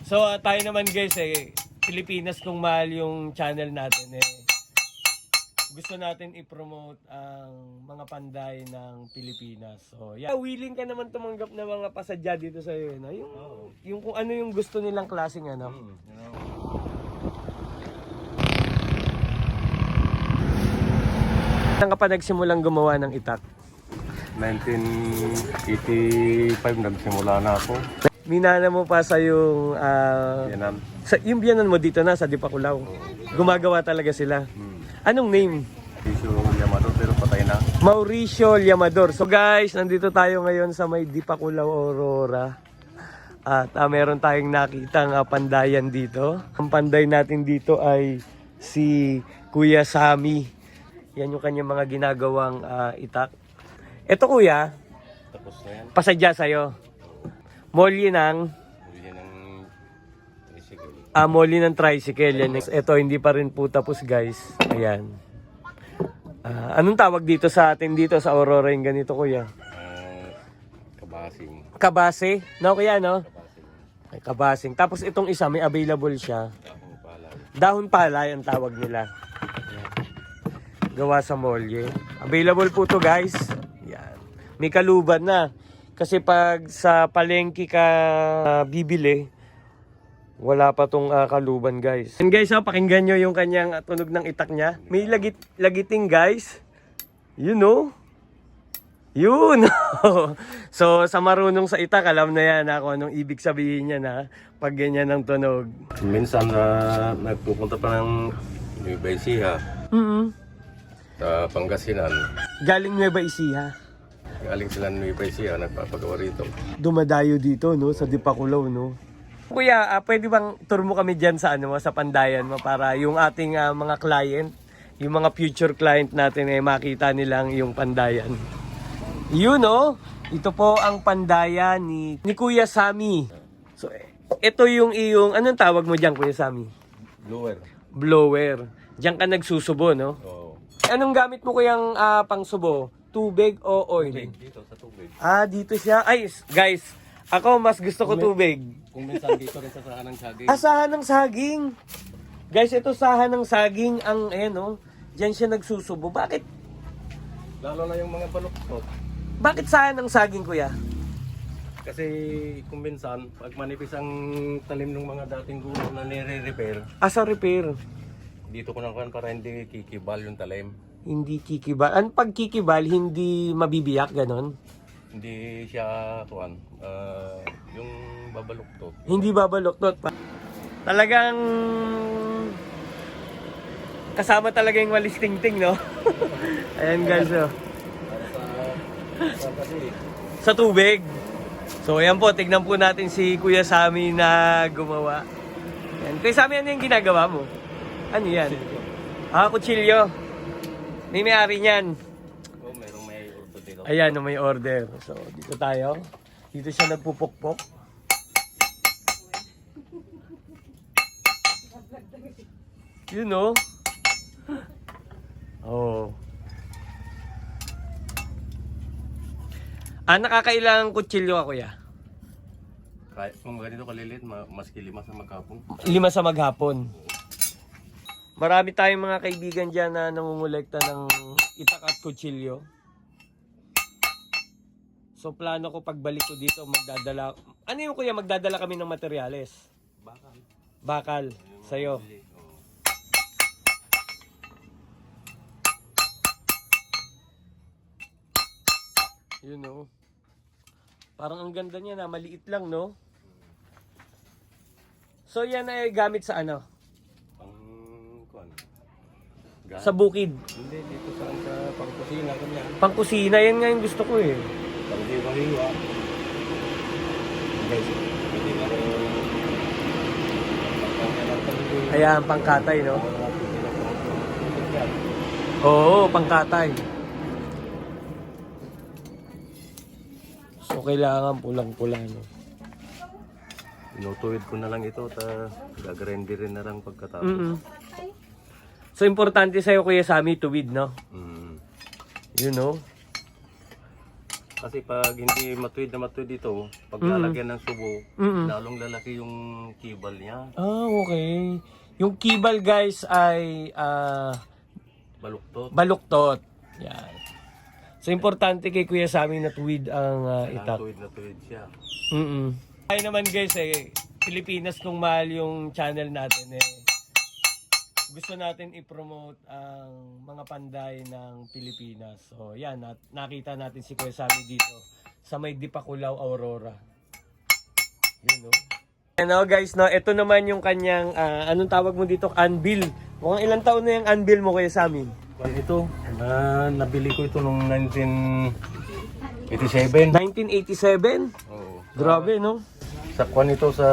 So tayo naman guys Pilipinas kung mahal yung channel natin gusto natin i-promote ang mga panday ng Pilipinas. So yeah, willing ka naman tumanggap ng mga pasadya dito sa iyo, no? Yung kung ano yung gusto nilang klaseng ano. Saan ka pa nagsimulang gumawa ng itak? 1985 nagsimula na ako. Minana mo pa sa yung Vietnam. yung biyanan mo dito na sa Dipakulaw. Gumagawa talaga sila. Anong name? Mauricio Llamador pero patay na. Mauricio Llamador. So guys, nandito tayo ngayon sa may Dipakulaw, Aurora. At meron tayong nakitang pandayan dito. Ang panday natin dito ay si Kuya Sammy. Yan yung kanyang mga ginagawang itak. Ito kuya, Tapos na yan. pasadya sa'yo. Molly ng Bili ng tricycle. molly ng tricycle. Yan. Ito hindi pa rin po tapos guys. Ayan. Anong tawag dito sa atin dito sa Aurora yung ganito kuya? Kabasing. Kabase? No kuya no? Kabasing. Ay, kabasing. Tapos itong isa may available siya. Akong palay. Dahon palay ang tawag nila. Ayan. Gawa sa molye. Available po to guys. Yan. May kaluban na. Kasi pag sa palengke ka bibili, wala pa tong kaluban guys. And guys, pakinggan nyo yung kanyang tunog ng itak niya. May lagiting guys. You know? Yun! So sa marunong sa itak, alam na yan kung anong ibig sabihin niya na pag ganyan ang tunog. Minsan nagpupunta pa ng Nueva Ecija sa Pangasinan. Galing Nueva Ecija. Galing sila ng Nueva Ecija, nagpapagawa rito. Dumadayo dito no sa Dipakulaw no. Kuya, pwede bang tour mo kami diyan sa sa pandayan mo para yung ating mga client, yung mga future client natin makita nilang yung pandayan. Yun no. Ito po ang pandayan ni Kuya Sammy. So ito yung iyong anong tawag mo diyan Kuya Sammy? Blower. Blower. Diyan ka nagsusubo no? Oo. Anong gamit mo kuyang pangsubo? Tubig o oil? Dito sa tubig. Dito siya. Ay, guys, ako mas gusto ko tubig. Kung minsan dito rin sa saan ng saging. Sahan ng saging. Guys, ito sahan ng saging ang no. Diyan siya nagsusubo. Bakit? Lalo na yung mga baluktot. Bakit sahan ng saging, kuya? Kasi kung minsan, pag manipis ang talim ng mga dating gulong na nire-repair, Asa repair. dito ko nakuha para hindi kikibal yung talim. Hindi kikibal. Ang pag kikibal, hindi mabibiyak, ganon? Hindi siya, kuhan, yung babaluktot. Hindi babaloktot pa. Talagang kasama talaga yung walis tingting, no? Ayan guys, oh. Kasi, Sa tubig. So ayan po, tignan po natin si Kuya Sammy na gumawa. Ayan. Kuya Sammy, ano yung ginagawa mo? Ano yan? Kutsilyo. May-ari niyan. merong may orto dito. Ayan, may order. So dito tayo. Dito siya nagpupukpok. You know? Oh. Nakakailang kutsilyo ka, kuya? Kahit kung ganito kalilit, maski 5 sa magkapong. 5 sa maghapon. Marami tayong mga kaibigan dyan na nangungulekta ng itak at kutsilyo. So plano ko pagbalik ko dito magdadala. Ano yung kuya, magdadala kami ng materyales? Bakal. Bakal, sa'yo. You know. Parang ang ganda niya na, maliit lang, no? So yan ay gamit sa ano? Kuhan. Sa bukid. Hindi, dito sa pangkusina kanya. Pangkusina, yan nga yung gusto ko eh. Panghiwa-hiwa. Guys, pwede na rin. Ayan, pangkatay, no? Oo, pangkatay. So, kailangan pulang-pula, no? Inutuwid ko na lang ito, gagrendi rin na lang pagkatapos. So, importante sa'yo, Kuya Sammy, tuwid, no? Mm. You know? Kasi pag hindi matuwid na matuwid dito, pag lalagyan ng subo, lalong lalaki yung kibal niya. Ah, okay. Yung kibal guys ay Baluktot. baluktot. Yan. So, importante kay Kuya Sammy na tuwid ang itak. Na tuwid siya. Ay naman guys Pilipinas kung mahal yung channel natin gusto natin i-promote ang mga panday ng Pilipinas. So yan, nakita natin si Kuya Sammy dito sa may Dipakulaw, Aurora. Yun, no? Ano guys, no, ito naman yung kanyang anong tawag mo dito? Anvil. Mukhang ilang taon na yung anvil mo, Kuya Sammy? Ito, nabili ko ito noong 1987. 1987? Oo. Grabe, no? Sa kwan ito sa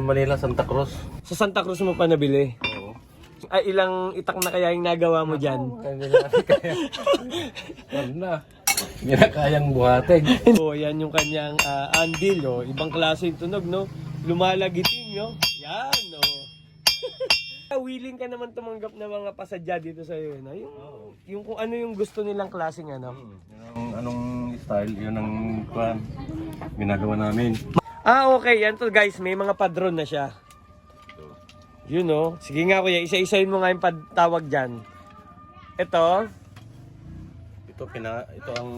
Manila, Santa Cruz. Sa Santa Cruz mo pa nabili? Oo. Ay, ilang itak na kaya yung nagawa mo dyan? Hindi na kaya. Hindi na kayang buhatin. So, yan yung kanyang anvil, no? Ibang klase yung tunog, no? Lumalagiting, no? Yan, no? Willing ka naman tumanggap ng mga pasadya dito sa iyo, no? Yung kung ano yung gusto nilang klaseng, ano? Yung anong style, yun ang kwan ginagawa namin. Okay. Yan to, guys. May mga padron na siya. Yun, no? Sige nga, kuya. Isa-isahin mo nga yung tawag dyan. Ito. Ito ang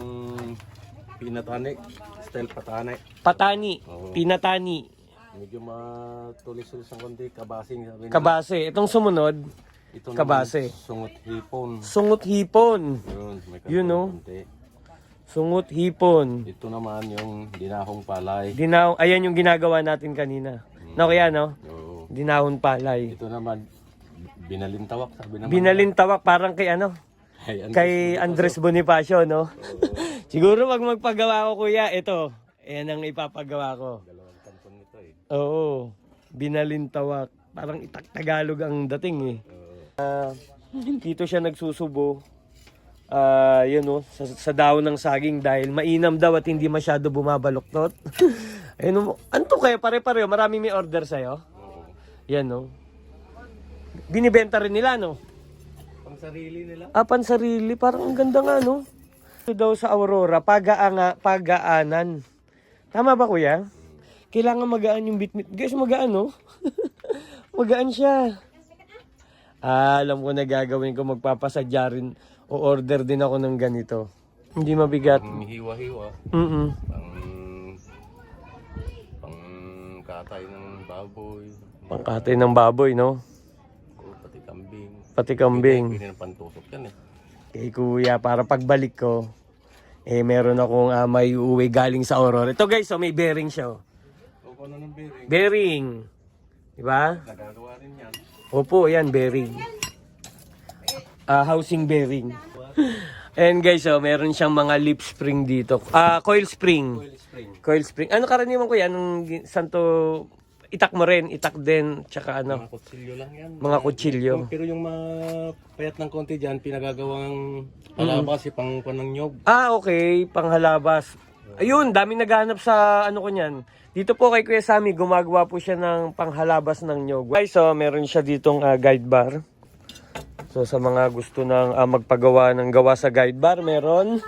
pinatani, style patani. Patani. Oo. Pinatani. Medyo matulis-tulis ang konti, kabasing sabi nila. Kabase. Itong sumunod, Ito kabase. naman, sungot hipon. sungot hipon. Yun, may Yun, no? konti. Sungot hipon. Ito naman yung dinahong palay. Ayan yung ginagawa natin kanina. No, kaya, no? Oo. Dinahon palay. Ito naman, binalintawak sabi naman. Binalintawak parang kay ano? Kay Andres Bonifacio, no? Siguro pag magpagawa ko, kuya, ito. Ayan ang ipapagawa ko. Dalawang kanton nito eh. Oo. Binalintawak. Parang itak Tagalog ang dating eh. Dito siya nagsusubo. Yun no, sa dahon ng saging dahil mainam daw at hindi masyado bumabaluktot. Ayun mo. Anto kaya pare-pareho? Marami may order sa'yo? Yan no. Binibenta rin nila no? Pang sarili nila. Pansarili. Parang ang ganda nga no. Ito daw sa Aurora, pagaanan. Tama ba kuya? Kailangan magaan yung bitmit. Guys, magaan no? Magaan siya. Alam ko na gagawin ko, magpapasadya rin o order din ako ng ganito. Hindi mabigat. Hiwa-hiwa. Mm-mm. Pang katay ng baboy. Pangkatay ng baboy, no? O pati kambing. Pati kambing. Pwede ng pantusok yan eh. Eh kuya, para pagbalik ko, meron akong may uwi galing sa Aurora. Ito guys, may bearing siya. O kung ano ng bearing. Bearing. Diba? Nagagawa rin yan. Opo, yan, bearing. Housing bearing. And guys, meron siyang mga lip spring dito. Coil spring. Oil spring. Coil spring. Ano karaniwan ko yan? Santo, itak mo rin. Itak din. Tsaka ano. Mga kutsilyo lang yan. Mga kutsilyo. Pero yung mapayat ng konti dyan, pinagagawang palabas, pang ng nyog. Okay. Panghalabas. Ayun, dami naghahanap sa ano ko niyan. Dito po kay Kuya Sammy, gumagawa po siya ng panghalabas ng nyog. Guys, so meron siya ditong guide bar. So sa mga gusto ng magpagawa ng gawa sa guide bar, meron.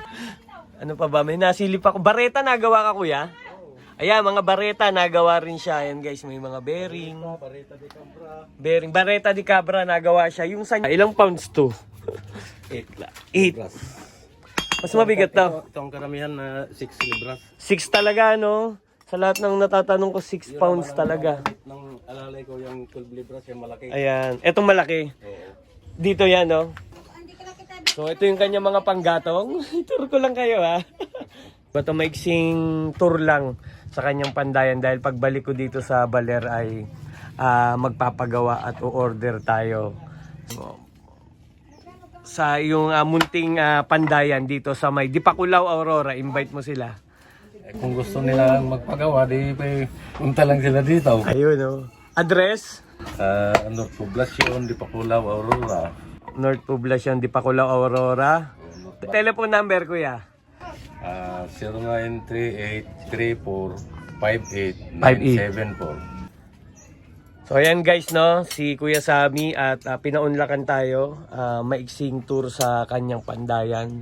Ano pa ba? May nasilip ako. Bareta nagawa ka kuya? Ayan, mga bareta nagawa rin siya. Ayan guys, may mga bearing. Bareta de Cabra. Bearing. Bareta de Cabra nagawa siya. Yung sa ilang pounds to? 8. Mas mabigat to. Ito ang karamihan na 6 libras. 6 talaga, no? Sa lahat ng natatanong ko, 6 pounds talaga. Nang alalay ko yung 12 libras, yung malaki. Ayan. Etong malaki. Oo. Dito yan, no? So, ito yung kanya mga panggatong. Tour ko lang kayo, ha? Ito maiksing tour lang sa kanyang pandayan dahil pagbalik ko dito sa Baler ay magpapagawa at o-order tayo. So, sa yung munting pandayan dito sa may Dipakulaw, Aurora, invite mo sila. Kung gusto nila magpagawa, di punta lang sila dito. Ayun, no? Address? North Poblacion, Dipakulaw, Aurora. North Poblacion, Dipakulaw, Aurora. Telephone number, kuya? 0938-34-58-974. So ayan guys, no, si Kuya Sammy at pinaunlakan tayo, maiksing tour sa kanyang pandayan.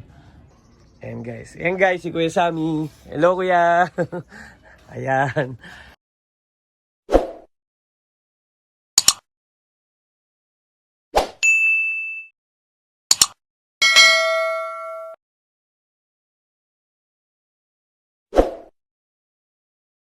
Ayan guys, si Kuya Sammy. Hello Kuya. Ayan.